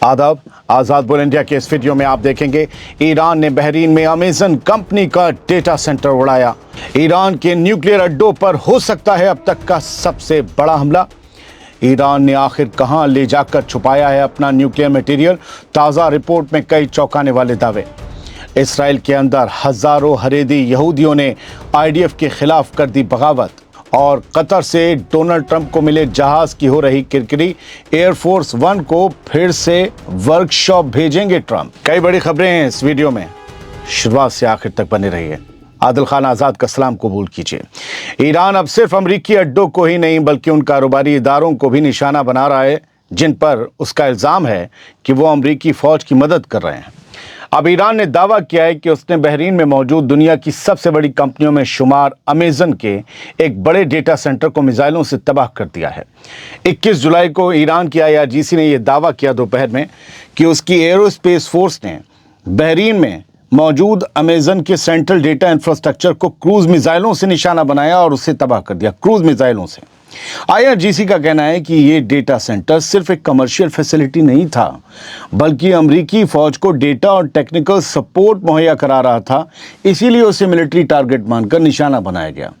आदाब। आज़ाद बोल इंडिया के इस वीडियो में आप देखेंगे ईरान ने बहरीन में अमेजन कंपनी का डेटा सेंटर उड़ाया। ईरान के न्यूक्लियर अड्डों पर हो सकता है अब तक का सबसे बड़ा हमला। ईरान ने आखिर कहां ले जाकर छुपाया है अपना न्यूक्लियर मटेरियल? ताज़ा रिपोर्ट में कई चौंकाने वाले दावे। इसराइल के अंदर हजारों हरेदी यहूदियों ने IDF के खिलाफ कर दी बगावत। और कतर से डोनाल्ड ट्रंप को मिले जहाज की हो रही किरकिरी। एयरफोर्स 1 को फिर से वर्कशॉप भेजेंगे ट्रंप। कई बड़ी खबरें हैं इस वीडियो में, शुरुआत से आखिर तक बने रहिए। आदिल खान आज़ाद का सलाम कबूल कीजिए। ईरान अब सिर्फ अमरीकी अड्डों को ही नहीं बल्कि उन कारोबारी इदारों को भी निशाना बना रहा है जिन पर उसका इल्ज़ाम है कि वो अमरीकी फ़ौज की मदद कर रहे हैं। अब ईरान ने दावा किया है कि उसने बहरीन में मौजूद दुनिया की सबसे बड़ी कंपनियों में शुमार अमेजन के एक बड़े डेटा सेंटर को मिसाइलों से तबाह कर दिया है। 21 जुलाई को ईरान की IRGC ने यह दावा किया दोपहर में कि उसकी एरोस्पेस फोर्स ने बहरीन में मौजूद अमेजन के सेंट्रल डेटा इंफ्रास्ट्रक्चर को क्रूज मिसाइलों से निशाना बनाया और उसे तबाह कर दिया, क्रूज मिसाइलों से। IRGC का कहना है कि ये डेटा सेंटर सिर्फ एक कमर्शियल फैसिलिटी नहीं था बल्कि अमरीकी फौज को डेटा और टेक्निकल सपोर्ट मुहैया करा रहा था, इसीलिए उसे मिलिट्री टारगेट मानकर निशाना बनाया गया।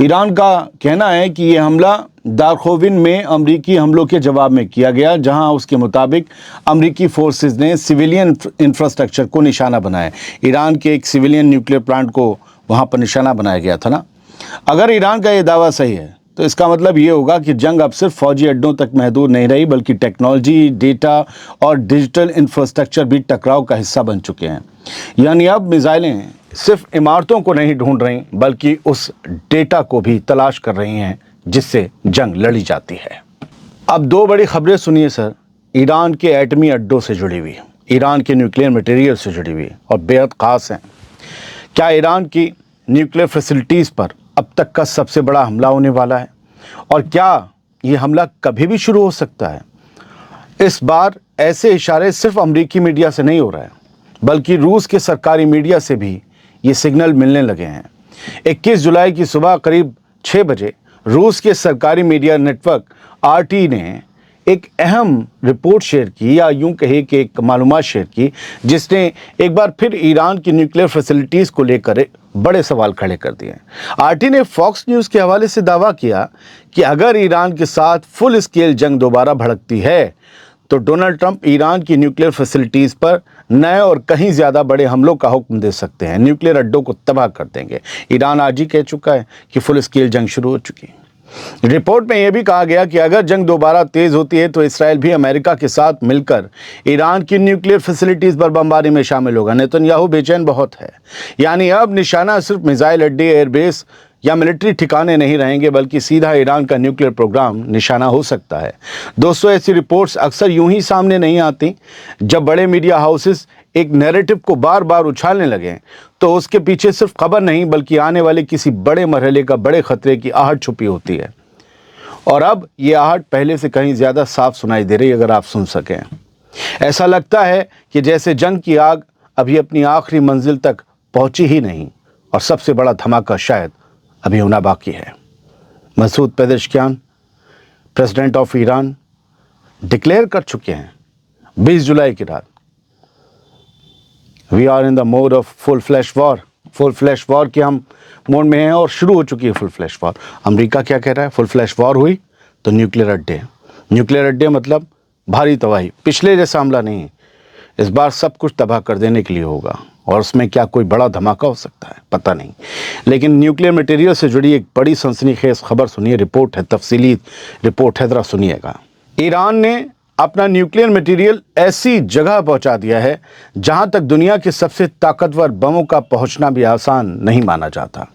ईरान का कहना है कि यह हमला दारखोविन में अमरीकी हमलों के जवाब में किया गया, जहां उसके मुताबिक अमरीकी फोर्सेस ने सिविलियन इंफ्रास्ट्रक्चर को निशाना बनाया। ईरान के एक सिविलियन न्यूक्लियर प्लांट को वहां पर निशाना बनाया गया था ना। अगर ईरान का यह दावा सही है तो इसका मतलब ये होगा कि जंग अब सिर्फ फौजी अड्डों तक महदूद नहीं रही बल्कि टेक्नोलॉजी, डेटा और डिजिटल इंफ्रास्ट्रक्चर भी टकराव का हिस्सा बन चुके हैं। यानी अब मिसाइलें सिर्फ इमारतों को नहीं ढूंढ रही बल्कि उस डेटा को भी तलाश कर रही हैं जिससे जंग लड़ी जाती है। अब दो बड़ी खबरें सुनिए सर, ईरान के एटमी अड्डों से जुड़ी हुई, ईरान के न्यूक्लियर मटेरियल से जुड़ी हुई और बेहद ख़ास हैं। क्या ईरान की न्यूक्लियर फैसिलिटीज़ पर अब तक का सबसे बड़ा हमला होने वाला है? और क्या ये हमला कभी भी शुरू हो सकता है? इस बार ऐसे इशारे सिर्फ अमेरिकी मीडिया से नहीं हो रहा है बल्कि रूस के सरकारी मीडिया से भी ये सिग्नल मिलने लगे हैं। 21 जुलाई की सुबह करीब 6 बजे रूस के सरकारी मीडिया नेटवर्क RT ने एक अहम रिपोर्ट शेयर की, या यूं कहे कि एक मालूमात शेयर की, जिसने एक बार फिर ईरान की न्यूक्लियर फैसिलिटीज़ को लेकर बड़े सवाल खड़े कर दिए। RT ने फॉक्स न्यूज़ के हवाले से दावा किया कि अगर ईरान के साथ फुल स्केल जंग दोबारा भड़कती है तो डोनाल्ड ट्रंप ईरान की न्यूक्लियर फैसिलिटीज़ पर नए और कहीं ज़्यादा बड़े हमलों का हुक्म दे सकते हैं, न्यूक्लियर अड्डों को तबाह कर देंगे। ईरान आज ही कह चुका है कि फुल स्केल जंग शुरू हो चुकी है। रिपोर्ट में यह भी कहा गया कि अगर जंग दोबारा तेज होती है तो इसराइल भी अमेरिका के साथ मिलकर ईरान की न्यूक्लियर फैसिलिटीज़ पर बमबारी में शामिल होगा। नेतन्याहू बेचैन बहुत है। यानी अब निशाना सिर्फ मिसाइल अड्डे, एयरबेस या मिलिट्री ठिकाने नहीं रहेंगे बल्कि सीधा ईरान का न्यूक्लियर प्रोग्राम निशाना हो सकता है। दोस्तों, ऐसी रिपोर्ट्स अक्सर यूं ही सामने नहीं आती। जब बड़े मीडिया हाउसेस एक नैरेटिव को बार बार उछालने लगे तो उसके पीछे सिर्फ खबर नहीं बल्कि आने वाले किसी बड़े मरहले का, बड़े खतरे की आहट छुपी होती है। और अब ये आहट पहले से कहीं ज़्यादा साफ सुनाई दे रही, अगर आप सुन सकें। ऐसा लगता है कि जैसे जंग की आग अभी अपनी आखिरी मंजिल तक पहुंची ही नहीं और सबसे बड़ा धमाका शायद अभी होना बाकी है। Masoud Pezeshkian, president of Iran, declare कर चुके हैं 20 जुलाई की रात, we are in the mode of full flash war. Full flash war के हम मोड में हैं और शुरू हो चुकी है फुल फ्लैश वॉर। अमेरिका क्या कह रहा है? फुल फ्लैश वॉर हुई तो न्यूक्लियर अड्डे मतलब भारी तबाही। पिछले जैसा हमला नहीं, इस बार सब कुछ तबाह कर देने के लिए होगा। और उसमें क्या कोई बड़ा धमाका हो सकता है, पता नहीं। लेकिन न्यूक्लियर मटेरियल से जुड़ी एक बड़ी सनसनीखेज खबर सुनिए, रिपोर्ट है, तफसीली रिपोर्ट है, ज़रा सुनिएगा। ईरान ने अपना न्यूक्लियर मटेरियल ऐसी जगह पहुंचा दिया है जहां तक दुनिया के सबसे ताकतवर बमों का पहुंचना भी आसान नहीं माना जाता।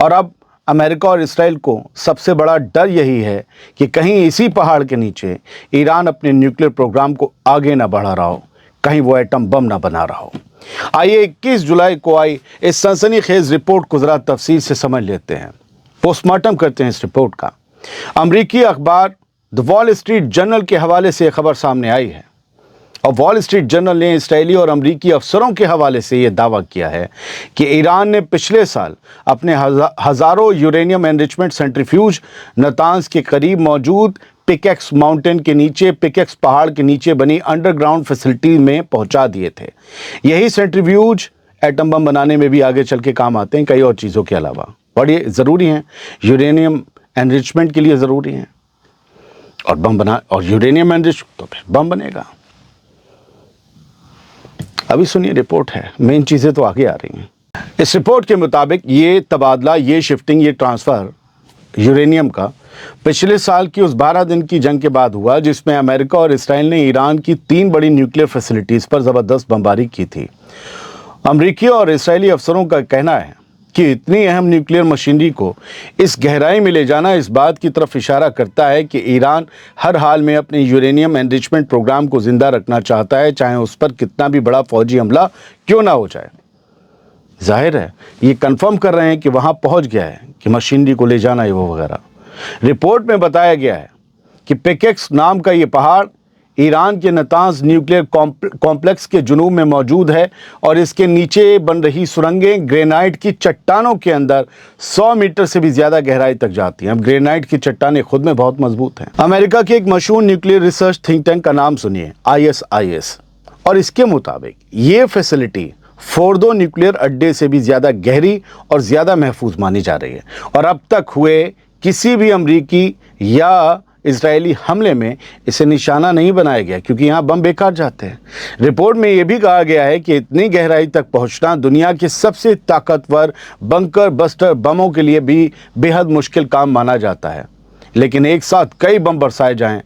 और अब अमेरिका और इसराइल को सबसे बड़ा डर यही है कि कहीं इसी पहाड़ के नीचे ईरान अपने न्यूक्लियर प्रोग्राम को आगे ना बढ़ा रहा हो, कहीं वो एटम बम ना बना रहा हो। आइए 21 जुलाई को आई इस सनसनीखेज रिपोर्ट को ज़रा तफसील से समझ लेते हैं, पोस्टमार्टम करते हैं इस रिपोर्ट का। अमरीकी अखबार द वॉल स्ट्रीट जर्नल के हवाले से खबर सामने आई है और वॉल स्ट्रीट जर्नल ने इसराइली और अमरीकी अफसरों के हवाले से ये दावा किया है कि ईरान ने पिछले साल अपने हज़ारों यूरेनियम एनरिचमेंट सेंट्रीफ्यूज नातांज के करीब मौजूद पिकेक्स माउंटेन के नीचे, पिकेक्स पहाड़ के नीचे बनी अंडरग्राउंड फैसिलिटी में पहुंचा दिए थे। यही सेंट्रीफ्यूज एटम बम बनाने में भी आगे चल के काम आते हैं, कई और चीज़ों के अलावा, और ये ज़रूरी हैं, यूरेनियम एनरिचमेंट के लिए ज़रूरी हैं। और बम बना, और यूरेनियम एनरिच तो फिर बम बनेगा। अभी सुनिए, रिपोर्ट है, मेन चीज़ें तो आगे आ रही हैं। इस रिपोर्ट के मुताबिक ये तबादला, ये शिफ्टिंग, ये ट्रांसफ़र यूरेनियम का पिछले साल की उस 12 दिन की जंग के बाद हुआ जिसमें अमेरिका और इसराइल ने ईरान की 3 बड़ी न्यूक्लियर फैसिलिटीज़ पर ज़बरदस्त बमबारी की थी। अमरीकी और इसराइली अफसरों का कहना है कि इतनी अहम न्यूक्लियर मशीनरी को इस गहराई में ले जाना इस बात की तरफ इशारा करता है कि ईरान हर हाल में अपने यूरेनियम एनरिचमेंट प्रोग्राम को ज़िंदा रखना चाहता है, चाहे उस पर कितना भी बड़ा फौजी हमला क्यों ना हो जाए। जाहिर है ये कंफर्म कर रहे हैं कि वहाँ पहुँच गया है कि मशीनरी को ले जाना है वो वगैरह। रिपोर्ट में बताया गया है कि पिकेक्स नाम का ये पहाड़ ईरान के नतांज न्यूक्लियर कॉम्प्लेक्स के जुनूब में मौजूद है और इसके नीचे बन रही सुरंगें ग्रेनाइट की चट्टानों के अंदर 100 मीटर से भी ज़्यादा गहराई तक जाती हैं। अब ग्रेनाइट की चट्टानें खुद में बहुत मजबूत हैं। अमेरिका के एक मशहूर न्यूक्लियर रिसर्च थिंक टैंक का नाम सुनिए, ISIS, और इसके मुताबिक ये फैसिलिटी फोर्डो न्यूक्लियर अड्डे से भी ज़्यादा गहरी और ज़्यादा महफूज मानी जा रही है और अब तक हुए किसी भी अमरीकी या इजरायली हमले में इसे निशाना नहीं बनाया गया क्योंकि यहाँ बम बेकार जाते हैं। रिपोर्ट में यह भी कहा गया है कि इतनी गहराई तक पहुँचना दुनिया के सबसे ताकतवर बंकर बस्टर बमों के लिए भी बेहद मुश्किल काम माना जाता है, लेकिन एक साथ कई बम बरसाए जाएं,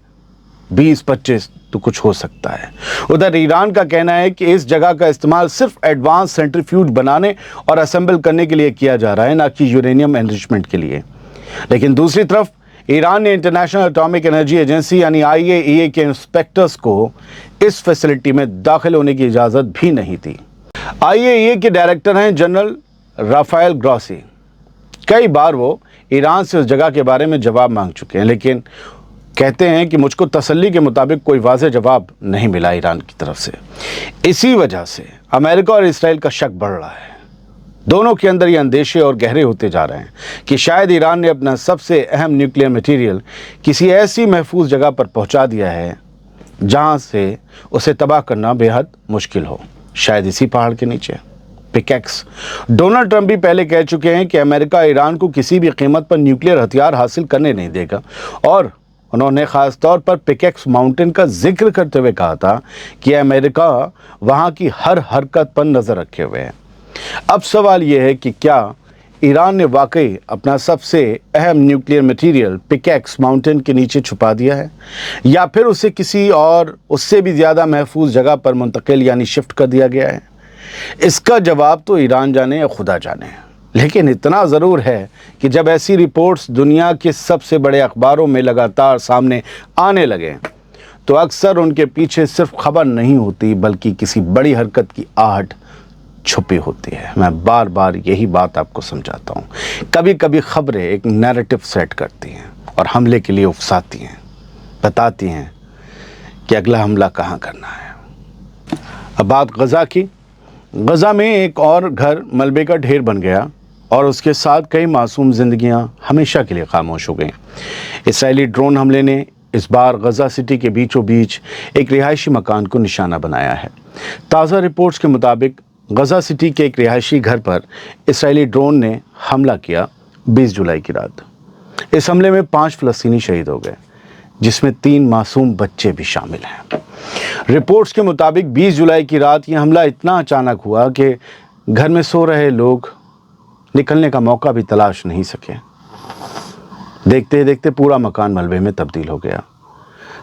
20-25 तो कुछ हो सकता है। उधर ईरान का कहना है कि इस जगह का इस्तेमाल सिर्फ एडवांस सेंट्रीफ्यूज बनाने और असेंबल करने के लिए किया जा रहा है, ना कि यूरेनियम एनरिचमेंट के लिए। लेकिन दूसरी तरफ ईरान ने इंटरनेशनल एटॉमिक एनर्जी एजेंसी यानी IAEA के इंस्पेक्टर्स को इस फैसिलिटी में दाखिल होने की इजाज़त भी नहीं दी। IAEA के डायरेक्टर हैं जनरल राफेल ग्रॉसी। कई बार वो ईरान से उस जगह के बारे में जवाब मांग चुके हैं, लेकिन कहते हैं कि मुझको तसल्ली के मुताबिक कोई वाज़ेह जवाब नहीं मिला ईरान की तरफ से। इसी वजह से अमेरिका और इसराइल का शक बढ़ रहा है। दोनों के अंदर ये अंदेशे और गहरे होते जा रहे हैं कि शायद ईरान ने अपना सबसे अहम न्यूक्लियर मटेरियल किसी ऐसी महफूज जगह पर पहुंचा दिया है जहां से उसे तबाह करना बेहद मुश्किल हो, शायद इसी पहाड़ के नीचे, पिकेक्स। डोनाल्ड ट्रंप भी पहले कह चुके हैं कि अमेरिका ईरान को किसी भी कीमत पर न्यूक्लियर हथियार हासिल करने नहीं देगा और उन्होंने ख़ास तौर पर पिकेक्स माउंटेन का जिक्र करते हुए कहा था कि अमेरिका वहाँ की हर हरकत पर नज़र रखे हुए है। अब सवाल यह है कि क्या ईरान ने वाकई अपना सबसे अहम न्यूक्लियर मटेरियल पिकेक्स माउंटेन के नीचे छुपा दिया है या फिर उसे किसी और उससे भी ज़्यादा महफूज जगह पर मुंतकिल यानी शिफ्ट कर दिया गया है? इसका जवाब तो ईरान जाने या खुदा जाने। लेकिन इतना ज़रूर है कि जब ऐसी रिपोर्ट्स दुनिया के सबसे बड़े अखबारों में लगातार सामने आने लगे तो अक्सर उनके पीछे सिर्फ खबर नहीं होती बल्कि किसी बड़ी हरकत की आहट छुपी होती है। मैं बार बार यही बात आपको समझाता हूँ। कभी कभी खबरें एक नैरेटिव सेट करती हैं और हमले के लिए उकसाती हैं, बताती हैं कि अगला हमला कहाँ करना है। अब बात गज़ा की। गज़ा में एक और घर मलबे का ढेर बन गया और उसके साथ कई मासूम ज़िंदगियां हमेशा के लिए खामोश हो गईं। इसराइली ड्रोन हमले ने इस बार गज़ा सिटी के बीचों बीच एक रिहायशी मकान को निशाना बनाया है। ताज़ा रिपोर्ट्स के मुताबिक गज़ा सिटी के एक रिहायशी घर पर इसराइली ड्रोन ने हमला किया 20 जुलाई की रात। इस हमले में 5 फ़लस्तीनी शहीद हो गए, जिसमें 3 मासूम बच्चे भी शामिल हैं। रिपोर्ट्स के मुताबिक 20 जुलाई की रात यह हमला इतना अचानक हुआ कि घर में सो रहे लोग निकलने का मौका भी तलाश नहीं सके। देखते देखते पूरा मकान मलबे में तब्दील हो गया।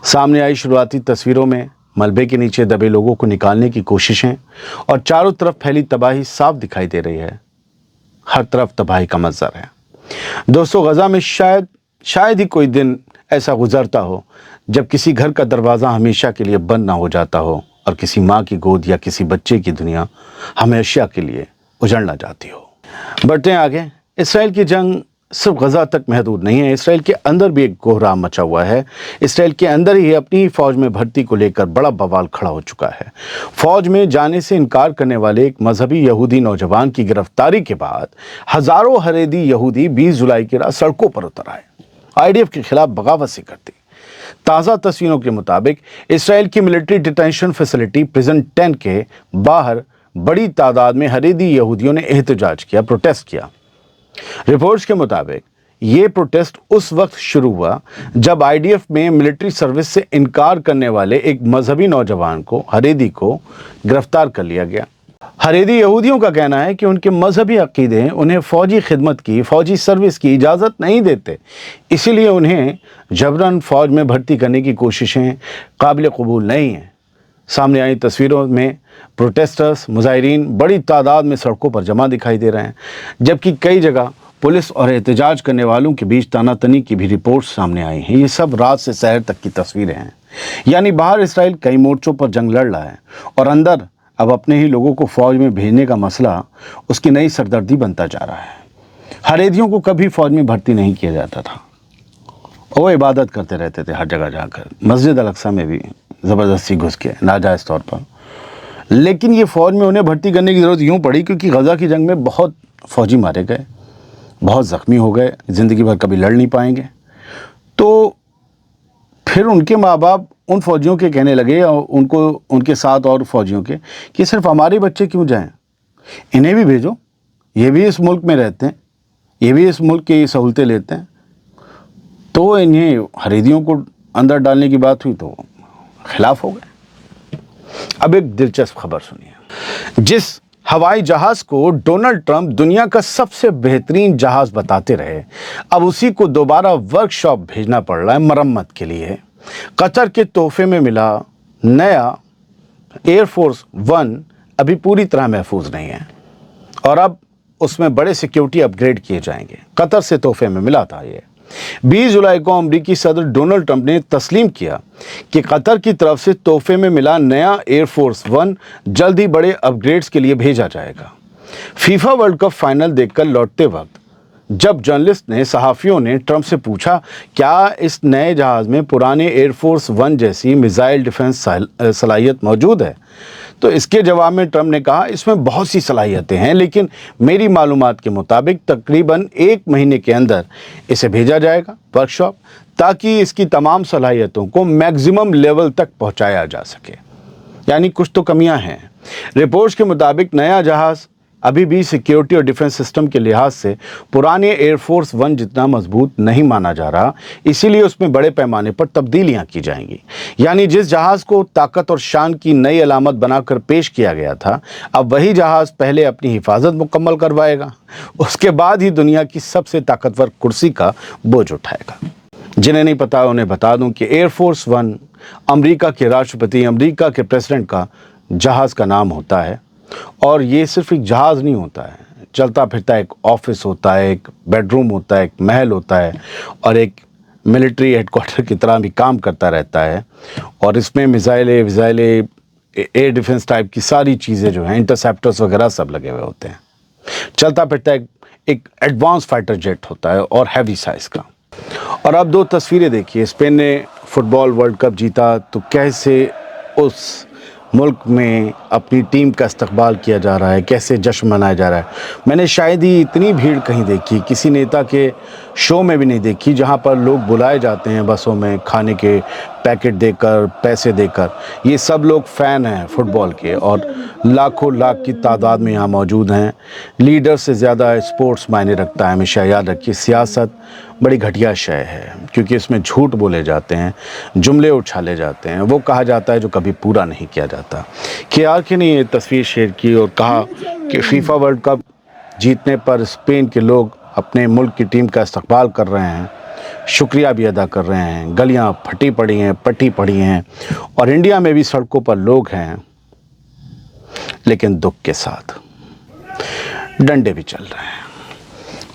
सामने आई शुरुआती तस्वीरों में मलबे के नीचे दबे लोगों को निकालने की कोशिशें और चारों तरफ फैली तबाही साफ दिखाई दे रही है। हर तरफ तबाही का मंजर है। दोस्तों, गज़ा में शायद ही कोई दिन ऐसा गुजरता हो जब किसी घर का दरवाज़ा हमेशा के लिए बंद ना हो जाता हो और किसी माँ की गोद या किसी बच्चे की दुनिया हमेशा के लिए उजड़ ना जाती हो। बढ़ते हैं आगे। इसराइल की जंग सिर्फ गज़ा तक महदूद नहीं है। इसराइल के अंदर भी एक कोहराम मचा हुआ है। इसराइल के अंदर ही अपनी फ़ौज में भर्ती को लेकर बड़ा बवाल खड़ा हो चुका है। फ़ौज में जाने से इनकार करने वाले एक मजहबी यहूदी नौजवान की गिरफ्तारी के बाद हज़ारों हरेदी यहूदी 20 जुलाई की रात सड़कों पर उतर आए, IDF के खिलाफ बगावत सी करती। ताज़ा तस्वीरों के मुताबिक इसराइल की मिलिट्री डिटेंशन फैसिलिटी प्रिजन 10 के बाहर बड़ी तादाद में हरेदी यहूदियों ने एहतजाज किया, प्रोटेस्ट किया। रिपोर्ट्स के मुताबिक ये प्रोटेस्ट उस वक्त शुरू हुआ जब आईडीएफ में मिलिट्री सर्विस से इनकार करने वाले एक मजहबी नौजवान को, हरेदी को, गिरफ्तार कर लिया गया। हरेदी यहूदियों का कहना है कि उनके मजहबी अकीदे उन्हें फौजी खिदमत की, फौजी सर्विस की इजाज़त नहीं देते, इसीलिए उन्हें जबरन फ़ौज में भर्ती करने की कोशिशें काबिल कबूल नहीं हैं। सामने आई तस्वीरों में प्रोटेस्टर्स, मुजाहिरीन बड़ी तादाद में सड़कों पर जमा दिखाई दे रहे हैं, जबकि कई जगह पुलिस और एहतजाज करने वालों के बीच तानातनी की भी रिपोर्ट सामने आई हैं। ये सब रात से शहर तक की तस्वीरें हैं। यानी बाहर इसराइल कई मोर्चों पर जंग लड़ रहा है और अंदर अब अपने ही लोगों को फ़ौज में भेजने का मसला उसकी नई सरदर्दी बनता जा रहा है। हरेदियों को कभी फ़ौज में भर्ती नहीं किया जाता था, वो इबादत करते रहते थे हर जगह जाकर, मस्जिद अल-अक्सा में भी ज़बरदस्ती घुस के नाजायज़ तौर पर। लेकिन ये फ़ौज में उन्हें भर्ती करने की ज़रूरत यूँ पड़ी क्योंकि गज़ा की जंग में बहुत फ़ौजी मारे गए, बहुत ज़ख्मी हो गए, ज़िंदगी भर कभी लड़ नहीं पाएंगे। तो फिर उनके माँ बाप उन फ़ौजियों के कहने लगे, और उनके साथ और फ़ौजियों के, कि सिर्फ हमारे बच्चे क्यों जाएं, इन्हें भी भेजो, ये भी इस मुल्क में रहते हैं, ये भी इस मुल्क की सहूलतें लेते हैं। तो इन्हें हरेदियों को अंदर डालने की बात हुई तो खिलाफ हो गए। अब एक दिलचस्प खबर सुनिए। जिस हवाई जहाज़ को डोनाल्ड ट्रंप दुनिया का सबसे बेहतरीन जहाज़ बताते रहे, अब उसी को दोबारा वर्कशॉप भेजना पड़ रहा है मरम्मत के लिए। कतर के तोहफे में मिला नया एयरफोर्स 1 अभी पूरी तरह महफूज नहीं है और अब उसमें बड़े सिक्योरिटी अपग्रेड किए जाएंगे। कतर से तोहफे में मिला था ये। 20 जुलाई को अमेरिकी सदर डोनाल्ड ट्रंप ने तस्लीम किया कि कतर की तरफ से तोहफे में मिला नया एयरफोर्स 1 जल्द ही बड़े अपग्रेड्स के लिए भेजा जाएगा। फीफा वर्ल्ड कप फाइनल देखकर लौटते वक्त जब जर्नलिस्ट ने, सहाफ़ियों ने ट्रंप से पूछा क्या इस नए जहाज़ में पुराने एयरफोर्स 1 जैसी मिसाइल डिफेंस सलाहियत मौजूद है, तो इसके जवाब में ट्रंप ने कहा इसमें बहुत सी सलाहियतें हैं, लेकिन मेरी मालूमात के मुताबिक तकरीबन 1 महीने के अंदर इसे भेजा जाएगा वर्कशॉप, ताकि इसकी तमाम सलाहियतों को मैक्सिमम लेवल तक पहुंचाया जा सके। यानी कुछ तो कमियां हैं। रिपोर्ट्स के मुताबिक नया जहाज़ अभी भी सिक्योरिटी और डिफेंस सिस्टम के लिहाज से पुराने एयरफोर्स 1 जितना मजबूत नहीं माना जा रहा, इसीलिए उसमें बड़े पैमाने पर तब्दीलियां की जाएंगी। यानी जिस जहाज़ को ताकत और शान की नई अलामत बनाकर पेश किया गया था, अब वही जहाज़ पहले अपनी हिफाजत मुकम्मल करवाएगा, उसके बाद ही दुनिया की सबसे ताकतवर कुर्सी का बोझ उठाएगा। जिन्हें नहीं पता उन्हें बता दूं कि एयरफोर्स 1 अमेरिका के राष्ट्रपति, अमेरिका के प्रेसिडेंट का जहाज़ का नाम होता है। और ये सिर्फ एक जहाज़ नहीं होता है, चलता फिरता एक ऑफिस होता है, एक बेडरूम होता है, एक महल होता है और एक मिलिट्री हेडक्वार्टर की तरह भी काम करता रहता है। और इसमें मिसाइलें, एयर डिफेंस टाइप की सारी चीज़ें जो हैं, इंटरसेप्टर्स वगैरह सब लगे हुए होते हैं। चलता फिरता एक एडवांस फाइटर जेट होता है और हैवी साइज़ का। और अब 2 तस्वीरें देखिए। स्पेन ने फुटबॉल वर्ल्ड कप जीता तो कैसे उस मुल्क में अपनी टीम का इस्तकबाल किया जा रहा है, कैसे जश्न मनाया जा रहा है। मैंने शायद ही इतनी भीड़ कहीं देखी, किसी नेता के शो में भी नहीं देखी, जहां पर लोग बुलाए जाते हैं बसों में खाने के पैकेट देकर, पैसे देकर। ये सब लोग फ़ैन हैं फुटबॉल के और लाखों लाख की तादाद में यहाँ मौजूद हैं। लीडर से ज़्यादा स्पोर्ट्स मायने रखता है। हमेशा याद रखिए, सियासत बड़ी घटिया शय है क्योंकि इसमें झूठ बोले जाते हैं, जुमले उछाले जाते हैं, वो कहा जाता है जो कभी पूरा नहीं किया जाता। KRK ने ये तस्वीर शेयर की और कहा कि फीफा वर्ल्ड कप जीतने पर स्पेन के लोग अपने मुल्क की टीम का इस्तकबाल कर रहे हैं, शुक्रिया भी अदा कर रहे हैं। गलियां फटी पड़ी हैं, पटी पड़ी हैं और इंडिया में भी सड़कों पर लोग हैं, लेकिन दुख के साथ डंडे भी चल रहे हैं।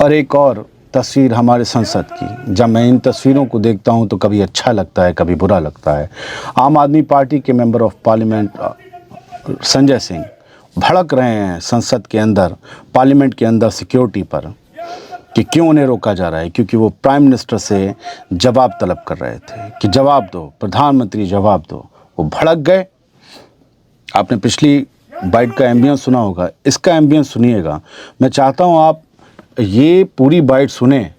और एक और तस्वीर हमारे संसद की, जब मैं इन तस्वीरों को देखता हूं तो कभी अच्छा लगता है, कभी बुरा लगता है। आम आदमी पार्टी के member of parliament Sanjay Singh भड़क रहे हैं संसद के अंदर, पार्लियामेंट के अंदर सिक्योरिटी पर कि क्यों उन्हें रोका जा रहा है, क्योंकि वो प्राइम मिनिस्टर से जवाब तलब कर रहे थे कि जवाब दो, प्रधानमंत्री जवाब दो। वो भड़क गए। आपने पिछली बाइट का एम्बियंस सुना होगा, इसका एम्बियंस सुनिएगा। मैं चाहता हूँ आप ये पूरी बाइट सुने,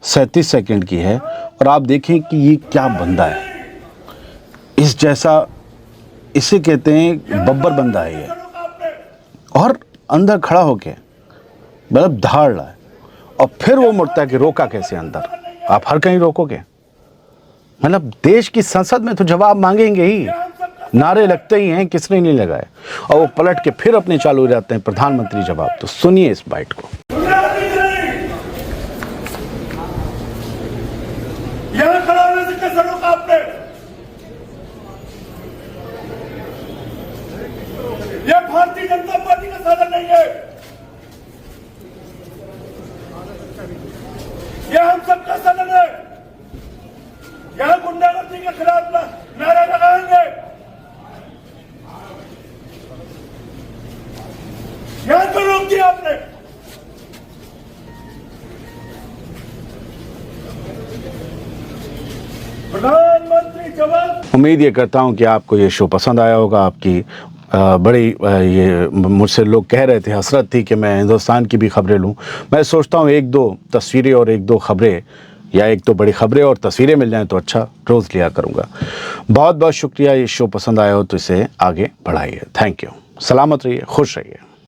37 सेकंड की है और आप देखें कि ये क्या बंदा है। اس جیسا اسے کہتے ہیں ببر بندہ ہے یہ, اور اندر کھڑا ہو کے مطلب دھاڑ رہا ہے, اور پھر وہ مڑتا ہے کہ روکا کیسے اندر, آپ ہر کہیں روکو گے؟ مطلب دیش کی سنسد میں تو جواب مانگیں گے ہی, نعرے لگتے ہی ہیں, کس نے نہیں لگائے, اور وہ پلٹ کے پھر اپنے چالو ہو جاتے ہیں پردھان منتری جواب. تو سنیے اس بائٹ کو. یہاں کھڑا ہونے سے کیسے روکا آپ نے؟ یہ بھارتی جنتا پارٹی کا سادن نہیں ہے, یہ ہم سب کا سادن ہے. یہاں گنڈا گردی کے خلاف نعرے لگائیں گے, یہاں تو روک دیا آپ نے. پردھان منتری جواب. امید یہ کرتا ہوں کہ آپ کو یہ شو پسند آیا ہوگا. آپ کی بڑی یہ مجھ سے لوگ کہہ رہے تھے, حسرت تھی کہ میں ہندوستان کی بھی خبریں لوں. میں سوچتا ہوں ایک دو تصویریں اور ایک دو خبریں, یا ایک دو بڑی خبریں اور تصویریں مل جائیں تو اچھا, روز لیا کروں گا. بہت بہت شکریہ. یہ شو پسند آیا ہو تو اسے آگے بڑھائیے. Thank you. سلامت رہیے, خوش رہیے.